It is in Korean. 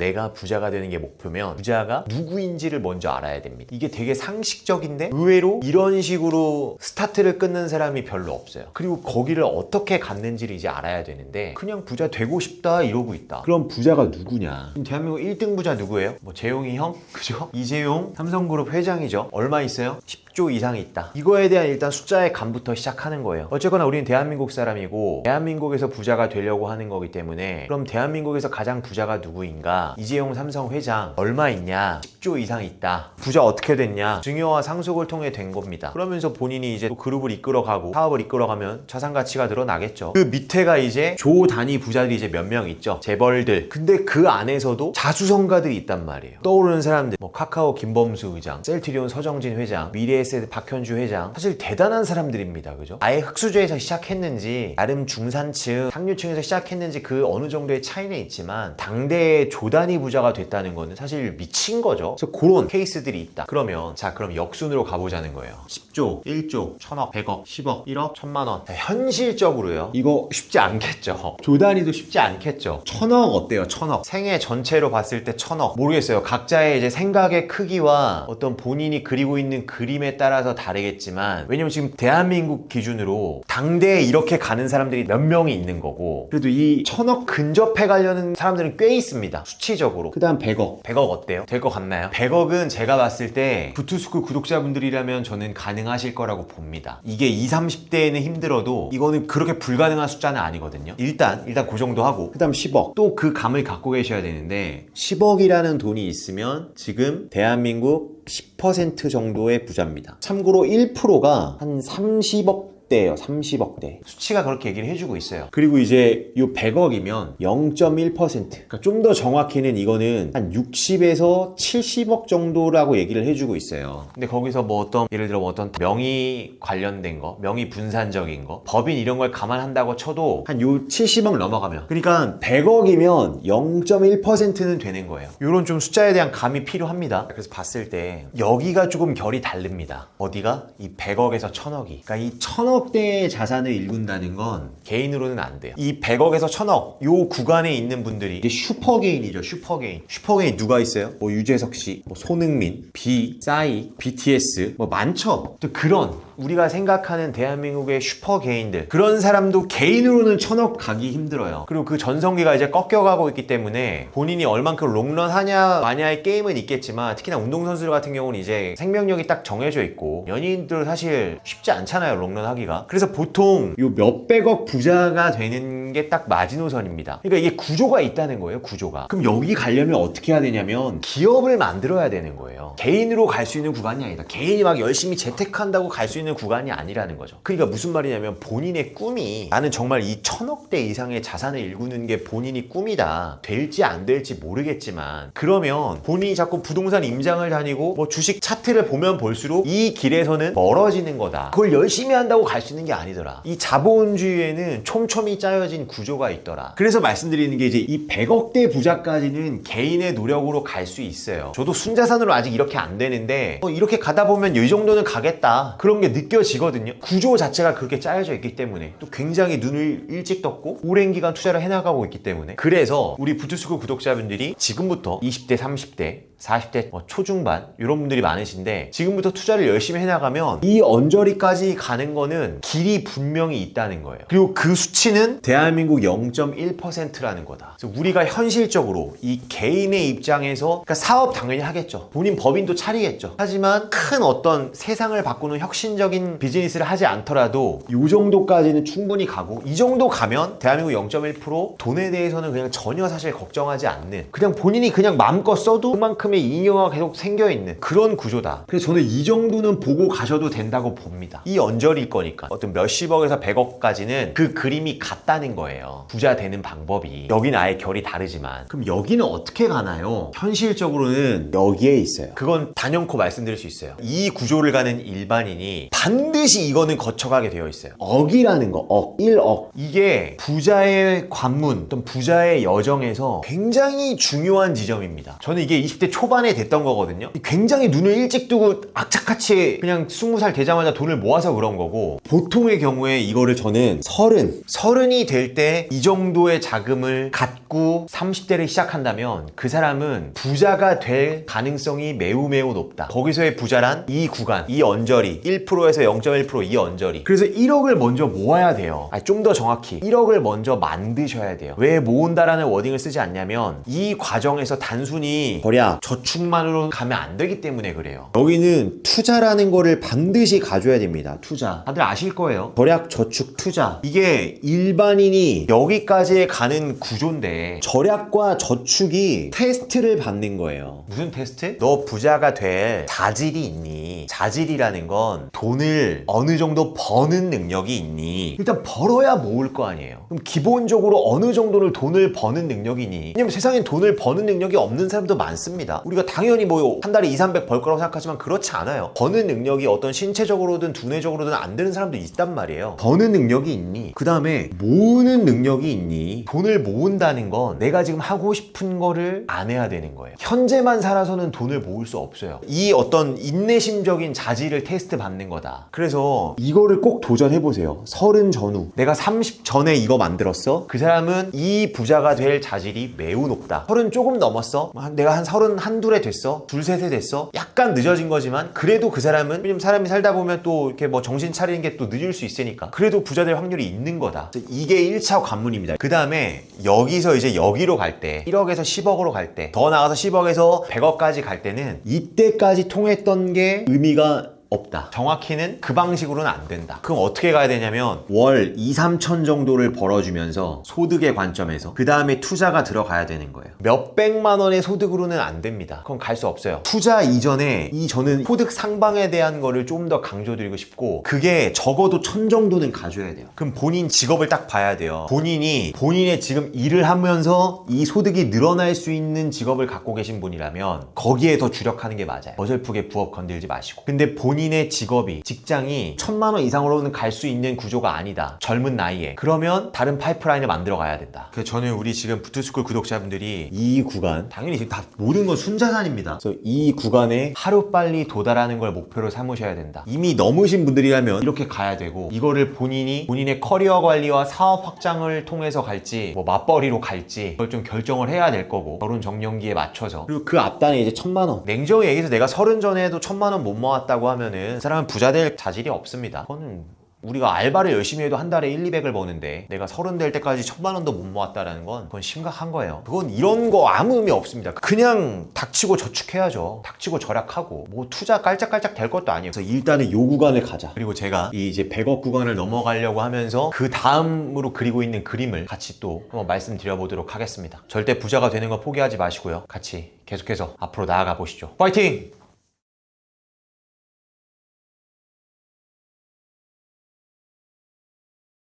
내가 부자가 되는 게 목표면 부자가 누구인지를 먼저 알아야 됩니다. 이게 되게 상식적인데 의외로 이런 식으로 스타트를 끊는 사람이 별로 없어요. 그리고 거기를 어떻게 갔는지를 이제 알아야 되는데 그냥 부자 되고 싶다 이러고 있다. 그럼 부자가 누구냐? 지금 대한민국 1등 부자 누구예요? 뭐 재용이 형? 그죠? 이재용 삼성그룹 회장이죠. 얼마 있어요? 10조 이상이 있다. 이거에 대한 일단 숫자의 감부터 시작하는 거예요. 어쨌거나 우리는 대한민국 사람이고 대한민국에서 부자가 되려고 하는 거기 때문에 그럼 대한민국에서 가장 부자가 누구인가? 이재용 삼성 회장 얼마 있냐? 10조 이상 있다. 부자 어떻게 됐냐? 증여와 상속을 통해 된 겁니다. 그러면서 본인이 이제 또 그룹을 이끌어가고 사업을 이끌어가면 자산 가치가 늘어나겠죠. 그 밑에가 이제 조 단위 부자들이 이제 몇 명 있죠. 재벌들. 근데 그 안에서도 자수성가들이 있단 말이에요. 떠오르는 사람들 뭐 카카오 김범수 의장, 셀트리온 서정진 회장, 미래에셋 박현주 회장 사실 대단한 사람들입니다. 그죠? 아예 흑수저에서 시작했는지 나름 중산층, 상류층에서 시작했는지 그 어느 정도의 차이는 있지만 당대의 조 단위 부자가 됐다는 거는 사실 미친 거죠. 그래서 그런 케이스들이 있다. 그러면 자 그럼 역순으로 가보자는 거예요. 10조, 1조, 1000억, 100억, 10억, 1억, 1000만 원. 현실적으로요. 이거 쉽지 않겠죠. 조 단위도 쉽지 않겠죠. 1000억 어때요? 1000억. 생애 전체로 봤을 때 1000억. 모르겠어요. 각자의 이제 생각의 크기와 어떤 본인이 그리고 있는 그림에 따라서 다르겠지만 왜냐면 지금 대한민국 기준으로 당대에 이렇게 가는 사람들이 몇 명이 있는 거고 그래도 이 1000억 근접해 가려는 사람들은 꽤 있습니다. 수치적으로. 그 다음 100억. 100억 어때요? 될 것 같나요? 100억은 제가 봤을 때 부투스쿨 구독자분들이라면 저는 가능하실 거라고 봅니다. 이게 20, 30대에는 힘들어도 이거는 그렇게 불가능한 숫자는 아니거든요. 일단 그 정도 하고 그 다음 10억. 또 그 감을 갖고 계셔야 되는데 10억이라는 돈이 있으면 지금 대한민국 10% 정도의 부자입니다. 참고로 1%가 한 30억 대예요. 30억대. 수치가 그렇게 얘기를 해주고 있어요. 그리고 이제 요 100억이면 0.1%. 그러니까 좀 더 정확히는 이거는 한 60에서 70억 정도라고 얘기를 해주고 있어요. 근데 거기서 뭐 어떤 예를 들어 뭐 어떤 명의 관련된 거, 명의 분산적인 거, 법인 이런 걸 감안한다고 쳐도 한 요 70억 넘어가면 그러니까 100억이면 0.1%는 되는 거예요. 요런 좀 숫자에 대한 감이 필요합니다. 그래서 봤을 때 여기가 조금 결이 다릅니다. 어디가? 이 100억에서 1000억이. 그러니까 이 1000억대의 자산을 일군다는 건 개인으로는 안 돼요. 이 100억에서 1000억 요 구간에 있는 분들이 이제 슈퍼개인이죠. 슈퍼개인. 슈퍼개인 누가 있어요? 뭐 유재석 씨, 뭐 손흥민, 싸이, BTS 뭐 많죠. 또 그런 우리가 생각하는 대한민국의 슈퍼개인들 그런 사람도 개인으로는 1000억 가기 힘들어요. 그리고 그 전성기가 이제 꺾여가고 있기 때문에 본인이 얼만큼 롱런 하냐 마냐의 게임은 있겠지만 특히나 운동선수들 같은 경우는 이제 생명력이 딱 정해져 있고 연예인들 사실 쉽지 않잖아요. 롱런 하기가. 그래서 보통 요 몇백억 부자가 되는 게 딱 마지노선입니다. 그러니까 이게 구조가 있다는 거예요. 구조가. 그럼 여기 가려면 어떻게 해야 되냐면 기업을 만들어야 되는 거예요. 개인으로 갈 수 있는 구간이 아니다. 개인이 막 열심히 재테크한다고 갈 수 있는 구간이 아니라는 거죠. 그러니까 무슨 말이냐면 본인의 꿈이 나는 정말 이 1000억대 이상의 자산을 일구는 게 본인이 꿈이다. 될지 안 될지 모르겠지만 그러면 본인이 자꾸 부동산 임장을 다니고 뭐 주식 차트를 보면 볼수록 이 길에서는 멀어지는 거다. 그걸 열심히 한다고 갈 수 있는 게 아니더라. 이 자본주의에는 촘촘히 짜여진 구조가 있더라. 그래서 말씀드리는 게 이제 이 100억대 부자까지는 개인의 노력으로 갈 수 있어요. 저도 순자산으로 아직 이렇게 안 되는데 이렇게 가다 보면 이 정도는 가겠다. 그런 게 느껴지거든요. 구조 자체가 그렇게 짜여져 있기 때문에 또 굉장히 눈을 일찍 떴고 오랜 기간 투자를 해나가고 있기 때문에 그래서 우리 부투스쿨 구독자분들이 지금부터 20대, 30대 40대 초중반 이런 분들이 많으신데 지금부터 투자를 열심히 해나가면 이 언저리까지 가는 거는 길이 분명히 있다는 거예요. 그리고 그 수치는 대한민국 0.1%라는 거다. 그래서 우리가 현실적으로 이 개인의 입장에서 그러니까 사업 당연히 하겠죠. 본인 법인도 차리겠죠. 하지만 큰 어떤 세상을 바꾸는 혁신적인 비즈니스를 하지 않더라도 이 정도까지는 충분히 가고 이 정도 가면 대한민국 0.1% 돈에 대해서는 그냥 전혀 사실 걱정하지 않는 그냥 본인이 그냥 마음껏 써도 그만큼의 잉여가 계속 생겨있는 그런 구조다. 그래서 저는 이 정도는 보고 가셔도 된다고 봅니다. 이 언저리일 거니까 어떤 몇십억에서 100억까지는 그 그림이 같다는 거예요. 부자 되는 방법이. 여기는 아예 결이 다르지만 그럼 여기는 어떻게 가나요? 현실적으로는 여기에 있어요. 그건 단연코 말씀드릴 수 있어요. 이 구조를 가는 일반인이 반드시 이거는 거쳐가게 되어 있어요. 억이라는 거, 1억. 이게 부자의 관문, 어떤 부자의 여정에서 굉장히 중요한 지점입니다. 저는 이게 20대 초반에 됐던 거거든요. 굉장히 눈을 일찍 뜨고 악착같이 그냥 20살 되자마자 돈을 모아서 그런 거고, 보통의 경우에 이거를 저는 서른이 될 때 이 정도의 자금을 갖고 30대를 시작한다면 그 사람은 부자가 될 가능성이 매우 높다. 거기서의 부자란 이 구간, 이 언저리, 1%에서 0.1% 이 언저리. 그래서 1억을 먼저 모아야 돼요. 좀 더 정확히 1억을 먼저 만드셔야 돼요. 왜 모은다라는 워딩을 쓰지 않냐면 이 과정에서 단순히 절약, 저축만으로 가면 안 되기 때문에 그래요. 여기는 투자라는 거를 반드시 가져야 됩니다. 투자. 다들 아실 거예요. 절약, 저축, 투자. 이게 일반인이 여기까지 가는 구조인데 절약과 저축이 테스트를 받는 거예요. 무슨 테스트? 너 부자가 될 자질이 있니? 자질이라는 건 돈을 어느 정도 버는 능력이 있니? 일단 벌어야 모을 거 아니에요. 그럼 기본적으로 어느 정도를 돈을 버는 능력이니? 왜냐면 세상엔 돈을 버는 능력이 없는 사람도 많습니다. 우리가 당연히 뭐 한 달에 2, 300 벌 거라고 생각하지만 그렇지 않아요. 버는 능력이 어떤 신체적으로든 두뇌적으로든 안 되는 사람도 있단 말이에요. 버는 능력이 있니? 그 다음에 모으는 능력이 있니? 돈을 모은다는 건 내가 지금 하고 싶은 거를 안 해야 되는 거예요. 현재만 살아서는 돈을 모을 수 없어요. 이 어떤 인내심적인 자질을 테스트 받는 거다. 그래서 이거를 꼭 도전해보세요. 30 전후. 내가 30 전에 이거 만들었어? 그 사람은 이 부자가 될 자질이 매우 높다. 30 조금 넘었어? 내가 한 31, 2에 됐어? 둘, 셋에 됐어? 약간 늦어진 거지만 그래도 그 사람은, 왜냐면 사람이 살다 보면 또 이렇게 뭐 정신 차리는 게 또 늦을 수 있으니까 그래도 부자 될 확률이 있는 거다. 이게 1차 관문입니다. 그 다음에 여기서 이제 여기로 갈 때 1억에서 10억으로 갈 때, 더 나가서 10억에서 100억까지 갈 때는 이때까지 통했던 게 의미가 없다. 정확히는 그 방식으로는 안 된다. 그럼 어떻게 가야 되냐면 월 2, 3천 정도를 벌어주면서 소득의 관점에서 그 다음에 투자가 들어가야 되는 거예요. 몇백만 원의 소득으로는 안 됩니다. 그건 갈 수 없어요. 투자 이전에 저는 소득 상방에 대한 거를 좀 더 강조드리고 싶고, 그게 적어도 1000 정도는 가져야 돼요. 그럼 본인 직업을 딱 봐야 돼요. 본인의 지금 일을 하면서 이 소득이 늘어날 수 있는 직업을 갖고 계신 분이라면 거기에 더 주력하는 게 맞아요. 어설프게 부업 건들지 마시고. 근데 본인의 직장이 1000만 원 이상으로는 갈 수 있는 구조가 아니다. 젊은 나이에. 그러면 다른 파이프라인을 만들어 가야 된다. 그래서 저는 우리 지금 부투스쿨 구독자분들이 이 구간, 당연히 지금 다 모든 건 순자산입니다. 그래서 이 구간에 하루빨리 도달하는 걸 목표로 삼으셔야 된다. 이미 넘으신 분들이라면 이렇게 가야 되고, 이거를 본인의 커리어 관리와 사업 확장을 통해서 갈지 뭐 맞벌이로 갈지 그걸 좀 결정을 해야 될 거고, 결혼 정년기에 맞춰서. 그리고 그 앞단에 이제 1000만 원. 냉정히 얘기해서 내가 30 전에도 1000만 원 못 모았다고 하면은 그 사람은 부자 될 자질이 없습니다. 그거는 우리가 알바를 열심히 해도 한 달에 1, 200을 버는데 내가 30 될 때까지 1000만 원도 못 모았다라는 건 그건 심각한 거예요. 그건 이런 거 아무 의미 없습니다. 그냥 닥치고 저축해야죠. 닥치고 절약하고 뭐 투자 깔짝깔짝 될 것도 아니에요. 그래서 일단은 요 구간을 가자. 그리고 제가 이제 100억 구간을 넘어가려고 하면서 그 다음으로 그리고 있는 그림을 같이 또 한번 말씀드려 보도록 하겠습니다. 절대 부자가 되는 거 포기하지 마시고요. 같이 계속해서 앞으로 나아가 보시죠. 파이팅!